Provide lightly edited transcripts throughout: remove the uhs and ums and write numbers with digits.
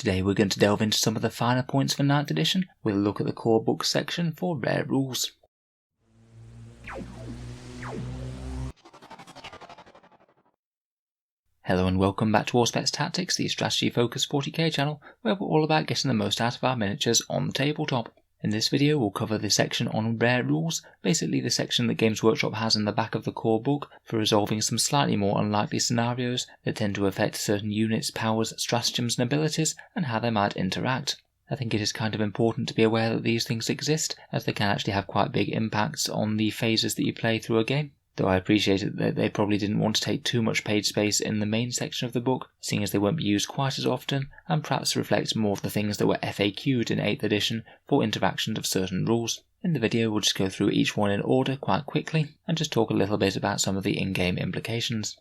Today we're going to delve into some of the finer points for 9th edition with a look at the core book section for rare rules. Hello and welcome back to Auspex Tactics, the strategy focused 40k channel where we're all about getting the most out of our miniatures on the tabletop. In this video we'll cover the section on rare rules, basically the section that Games Workshop has in the back of the core book for resolving some slightly more unlikely scenarios that tend to affect certain units, powers, stratagems and abilities and how they might interact. I think it is kind of important to be aware that these things exist, as they can actually have quite big impacts on the phases that you play through a game. Though I appreciate it that they probably didn't want to take too much page space in the main section of the book, seeing as they won't be used quite as often, and perhaps reflect more of the things that were FAQ'd in 8th edition for interaction of certain rules. In the video we'll just go through each one in order quite quickly, and just talk a little bit about some of the in-game implications.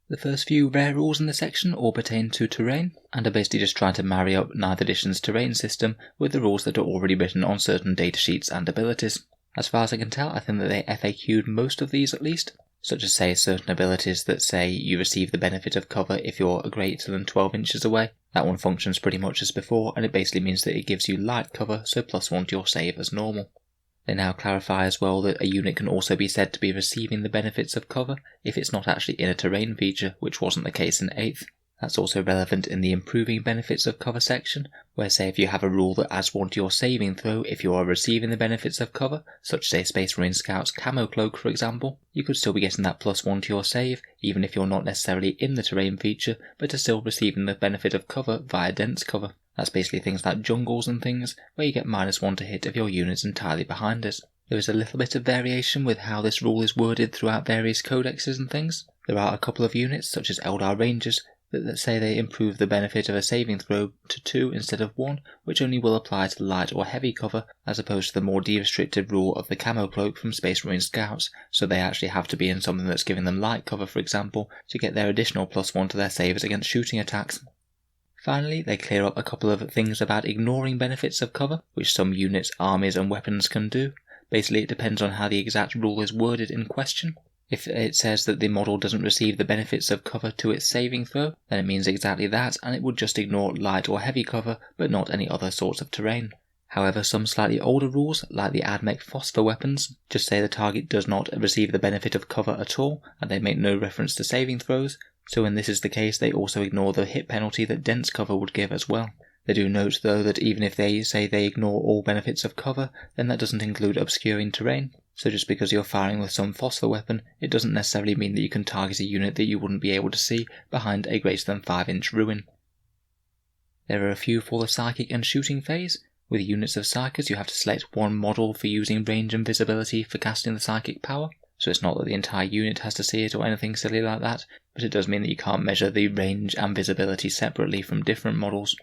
The first few rare rules in the section all pertain to terrain, and are basically just trying to marry up 9th edition's terrain system with the rules that are already written on certain datasheets and abilities. As far as I can tell, I think that they FAQ'd most of these at least, such as say certain abilities that say you receive the benefit of cover if you're greater than 12 inches away. That one functions pretty much as before, and it basically means that it gives you light cover, so +1 to your save as normal. They now clarify as well that a unit can also be said to be receiving the benefits of cover if it's not actually in a terrain feature, which wasn't the case in 8th. That's also relevant in the improving benefits of cover section, where say if you have a rule that adds 1 to your saving throw if you are receiving the benefits of cover, such say Space Marine Scout's camo cloak for example, you could still be getting that +1 to your save, even if you're not necessarily in the terrain feature, but are still receiving the benefit of cover via dense cover. That's basically things like jungles and things, where you get -1 to hit if your unit's entirely behind it. There is a little bit of variation with how this rule is worded throughout various codexes and things. There are a couple of units, such as Eldar Rangers, that say they improve the benefit of a saving throw to 2 instead of 1, which only will apply to light or heavy cover, as opposed to the more de-restricted rule of the camo cloak from Space Marine Scouts, so they actually have to be in something that's giving them light cover for example, to get their additional +1 to their saves against shooting attacks. Finally, they clear up a couple of things about ignoring benefits of cover, which some units, armies and weapons can do. Basically it depends on how the exact rule is worded in question. If it says that the model doesn't receive the benefits of cover to its saving throw, then it means exactly that, and it would just ignore light or heavy cover, but not any other sorts of terrain. However, some slightly older rules, like the AdMech phosphor weapons, just say the target does not receive the benefit of cover at all, and they make no reference to saving throws, so when this is the case they also ignore the hit penalty that dense cover would give as well. They do note though that even if they say they ignore all benefits of cover, then that doesn't include obscuring terrain. So just because you're firing with some phosphor weapon, it doesn't necessarily mean that you can target a unit that you wouldn't be able to see behind a greater than 5-inch ruin. There are a few for the psychic and shooting phase. With units of psychers you have to select one model for using range and visibility for casting the psychic power. So it's not that the entire unit has to see it or anything silly like that, but it does mean that you can't measure the range and visibility separately from different models.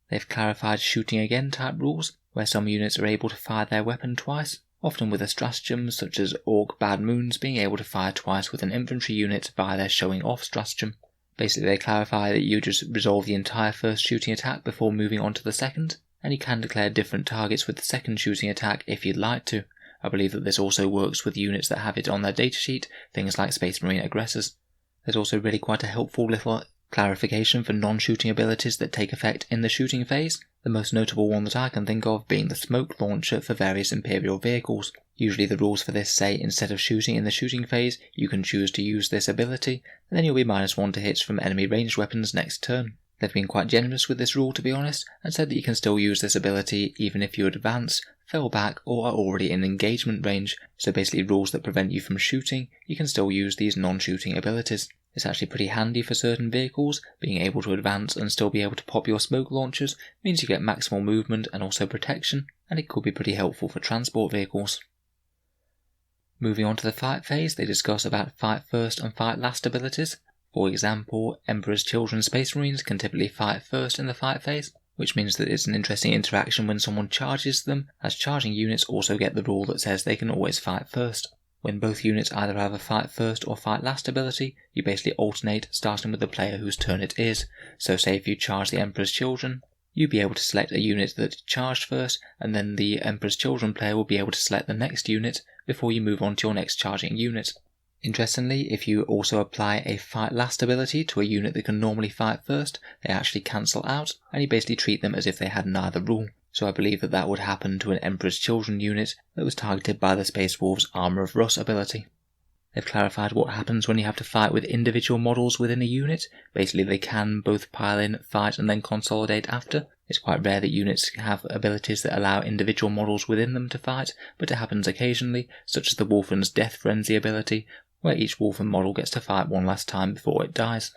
They've clarified shooting again type rules, where some units are able to fire their weapon twice, often with a stratagem such as Orc Bad Moons being able to fire twice with an infantry unit via their showing off stratagem. Basically they clarify that you just resolve the entire first shooting attack before moving on to the second, and you can declare different targets with the second shooting attack if you'd like to. I believe that this also works with units that have it on their datasheet, things like Space Marine Aggressors. There's also really quite a helpful little clarification for non-shooting abilities that take effect in the shooting phase, the most notable one that I can think of being the smoke launcher for various Imperial vehicles. Usually the rules for this say instead of shooting in the shooting phase, you can choose to use this ability, and then you'll be -1 to hits from enemy ranged weapons next turn. They've been quite generous with this rule to be honest, and said that you can still use this ability even if you advance, fell back or are already in engagement range, so basically rules that prevent you from shooting, you can still use these non-shooting abilities. It's actually pretty handy for certain vehicles. Being able to advance and still be able to pop your smoke launchers means you get maximal movement and also protection, and it could be pretty helpful for transport vehicles. Moving on to the fight phase, they discuss about fight first and fight last abilities. For example, Emperor's Children Space Marines can typically fight first in the fight phase, which means that it's an interesting interaction when someone charges them, as charging units also get the rule that says they can always fight first. When both units either have a fight first or fight last ability, you basically alternate starting with the player whose turn it is. So say if you charge the Emperor's Children, you'd be able to select a unit that charged first, and then the Emperor's Children player will be able to select the next unit before you move on to your next charging unit. Interestingly, if you also apply a fight last ability to a unit that can normally fight first, they actually cancel out, and you basically treat them as if they had neither rule. So I believe that that would happen to an Emperor's Children unit that was targeted by the Space Wolves' Armour of Rust ability. They've clarified what happens when you have to fight with individual models within a unit. Basically, they can both pile in, fight, and then consolidate after. It's quite rare that units have abilities that allow individual models within them to fight, but it happens occasionally, such as the Wolfen's Death Frenzy ability, where each Wolfen model gets to fight one last time before it dies.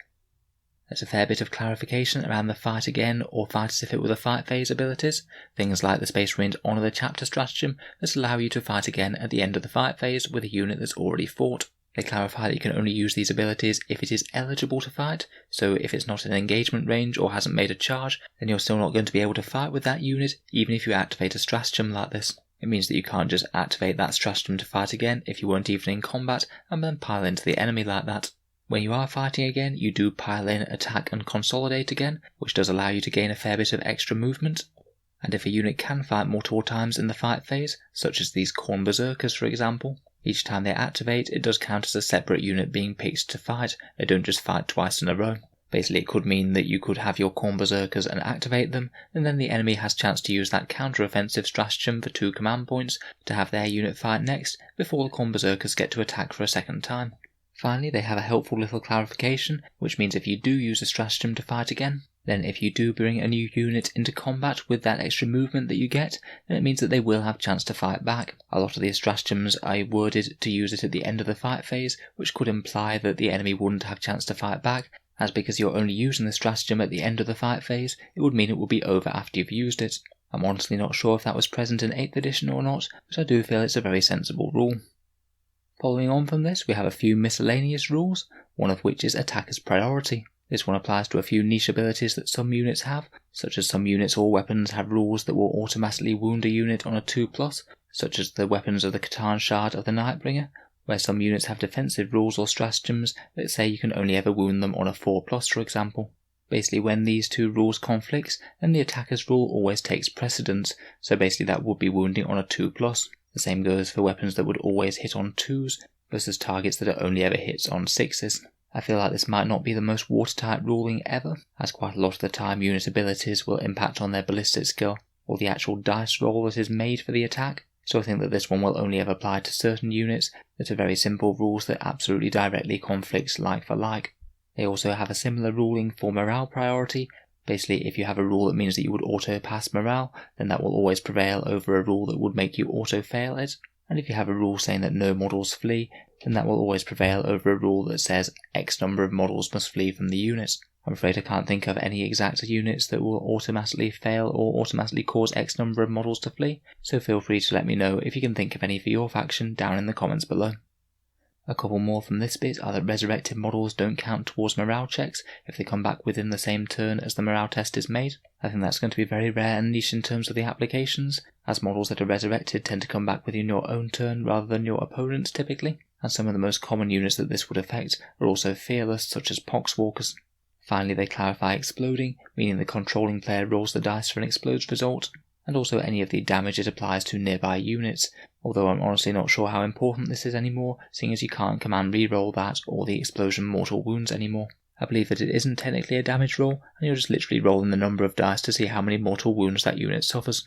There's a fair bit of clarification around the fight again or fight as if it were the fight phase abilities, things like the Space Marines Honour the Chapter stratagem that allow you to fight again at the end of the fight phase with a unit that's already fought. They clarify that you can only use these abilities if it is eligible to fight, so if it's not in engagement range or hasn't made a charge, then you're still not going to be able to fight with that unit, even if you activate a stratagem like this. It means that you can't just activate that stratagem to fight again if you weren't even in combat and then pile into the enemy like that. When you are fighting again, you do pile in, attack and consolidate again, which does allow you to gain a fair bit of extra movement. And if a unit can fight multiple times in the fight phase, such as these Khorne Berserkers for example, each time they activate it does count as a separate unit being picked to fight, they don't just fight twice in a row. Basically it could mean that you could have your Khorne Berserkers and activate them, and then the enemy has chance to use that counter-offensive stratagem for 2 command points to have their unit fight next, before the Khorne Berserkers get to attack for a second time. Finally, they have a helpful little clarification, which means if you do use a stratagem to fight again, then if you do bring a new unit into combat with that extra movement that you get, then it means that they will have chance to fight back. A lot of these stratagems are worded to use it at the end of the fight phase, which could imply that the enemy wouldn't have chance to fight back, as because you're only using the stratagem at the end of the fight phase, it would mean it would be over after you've used it. I'm honestly not sure if that was present in 8th edition or not, but I do feel it's a very sensible rule. Following on from this, we have a few miscellaneous rules, one of which is attacker's priority. This one applies to a few niche abilities that some units have, such as some units or weapons have rules that will automatically wound a unit on a 2+, such as the weapons of the Catan Shard of the Nightbringer, where some units have defensive rules or stratagems that say you can only ever wound them on a 4+, for example. Basically, when these two rules conflict, then the attacker's rule always takes precedence, so basically that would be wounding on a 2+. The same goes for weapons that would always hit on 2s, versus targets that are only ever hits on 6s. I feel like this might not be the most watertight ruling ever, as quite a lot of the time unit abilities will impact on their ballistic skill, or the actual dice roll that is made for the attack, so I think that this one will only ever apply to certain units that are very simple rules that absolutely directly conflict like for like. They also have a similar ruling for morale priority. Basically, if you have a rule that means that you would auto-pass morale, then that will always prevail over a rule that would make you auto-fail it. And if you have a rule saying that no models flee, then that will always prevail over a rule that says X number of models must flee from the unit. I'm afraid I can't think of any exact units that will automatically fail or automatically cause X number of models to flee, so feel free to let me know if you can think of any for your faction down in the comments below. A couple more from this bit are that resurrected models don't count towards morale checks if they come back within the same turn as the morale test is made. I think that's going to be very rare and niche in terms of the applications, as models that are resurrected tend to come back within your own turn rather than your opponent's typically, and some of the most common units that this would affect are also fearless, such as Poxwalkers. Finally, they clarify exploding, meaning the controlling player rolls the dice for an explodes result, and also any of the damage it applies to nearby units, although I'm honestly not sure how important this is anymore, seeing as you can't command reroll that or the explosion mortal wounds anymore. I believe that it isn't technically a damage roll, and you're just literally rolling the number of dice to see how many mortal wounds that unit suffers.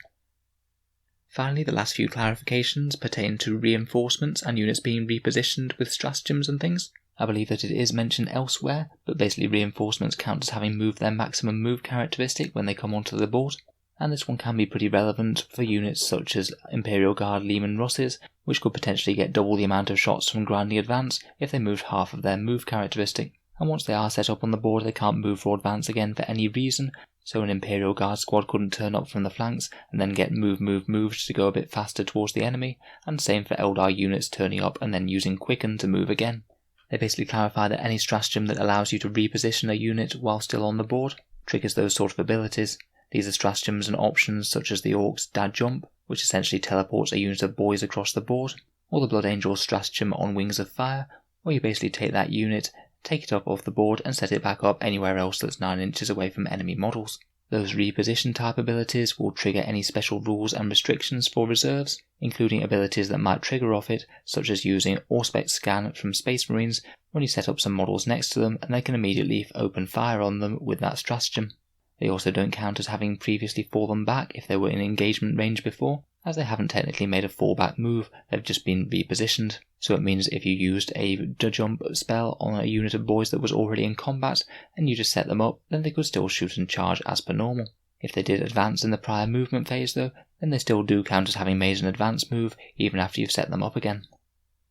Finally, the last few clarifications pertain to reinforcements and units being repositioned with stratagems and things. I believe that it is mentioned elsewhere, but basically reinforcements count as having moved their maximum move characteristic when they come onto the board, and this one can be pretty relevant for units such as Imperial Guard Leman Russes, which could potentially get double the amount of shots from grinding advance if they moved half of their move characteristic, and once they are set up on the board they can't move or advance again for any reason, so an Imperial Guard squad couldn't turn up from the flanks and then get moved to go a bit faster towards the enemy, and same for Eldar units turning up and then using Quicken to move again. They basically clarify that any stratagem that allows you to reposition a unit while still on the board triggers those sort of abilities. These are stratagems and options such as the Orc's Dad Jump, which essentially teleports a unit of boys across the board, or the Blood Angel's stratagem on Wings of Fire, where you basically take that unit, take it up off the board and set it back up anywhere else that's 9 inches away from enemy models. Those reposition type abilities will trigger any special rules and restrictions for reserves, including abilities that might trigger off it, such as using Auspex scan from Space Marines when you set up some models next to them and they can immediately open fire on them with that stratagem. They also don't count as having previously fallen back if they were in engagement range before, as they haven't technically made a fallback move, they've just been repositioned. So it means if you used a jump spell on a unit of boys that was already in combat and you just set them up, then they could still shoot and charge as per normal. If they did advance in the prior movement phase though, then they still do count as having made an advance move even after you've set them up again.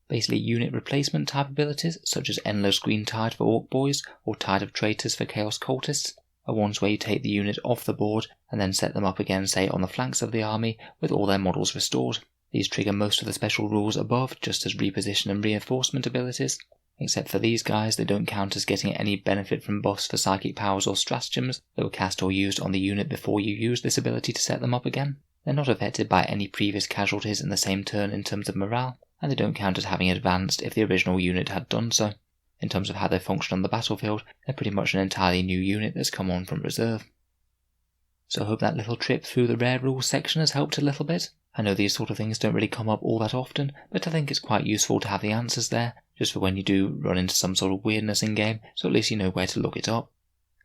Basically, unit replacement type abilities such as Endless Green Tide for Orc Boys or Tide of Traitors for Chaos Cultists are ones where you take the unit off the board and then set them up again, say on the flanks of the army, with all their models restored. These trigger most of the special rules above, just as reposition and reinforcement abilities. Except for these guys, they don't count as getting any benefit from buffs for psychic powers or stratagems that were cast or used on the unit before you use this ability to set them up again. They're not affected by any previous casualties in the same turn in terms of morale, and they don't count as having advanced if the original unit had done so. In terms of how they function on the battlefield, they're pretty much an entirely new unit that's come on from reserve. So I hope that little trip through the rare rules section has helped a little bit. I know these sort of things don't really come up all that often, but I think it's quite useful to have the answers there, just for when you do run into some sort of weirdness in game, so at least you know where to look it up.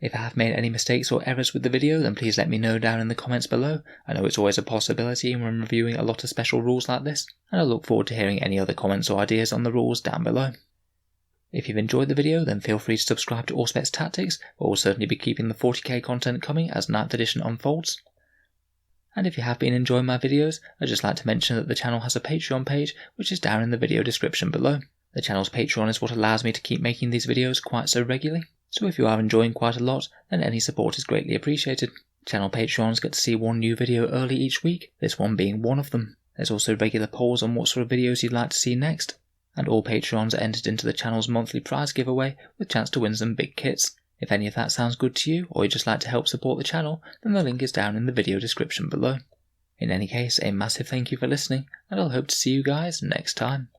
If I have made any mistakes or errors with the video, then please let me know down in the comments below. I know it's always a possibility when reviewing a lot of special rules like this, and I look forward to hearing any other comments or ideas on the rules down below. If you've enjoyed the video, then feel free to subscribe to Auspex Tactics, where we'll certainly be keeping the 40k content coming as 9th edition unfolds. And if you have been enjoying my videos, I'd just like to mention that the channel has a Patreon page, which is down in the video description below. The channel's Patreon is what allows me to keep making these videos quite so regularly, so if you are enjoying quite a lot, then any support is greatly appreciated. Channel Patrons get to see one new video early each week, this one being one of them. There's also regular polls on what sort of videos you'd like to see next. And all Patrons are entered into the channel's monthly prize giveaway with chance to win some big kits. If any of that sounds good to you, or you'd just like to help support the channel, then the link is down in the video description below. In any case, a massive thank you for listening, and I'll hope to see you guys next time.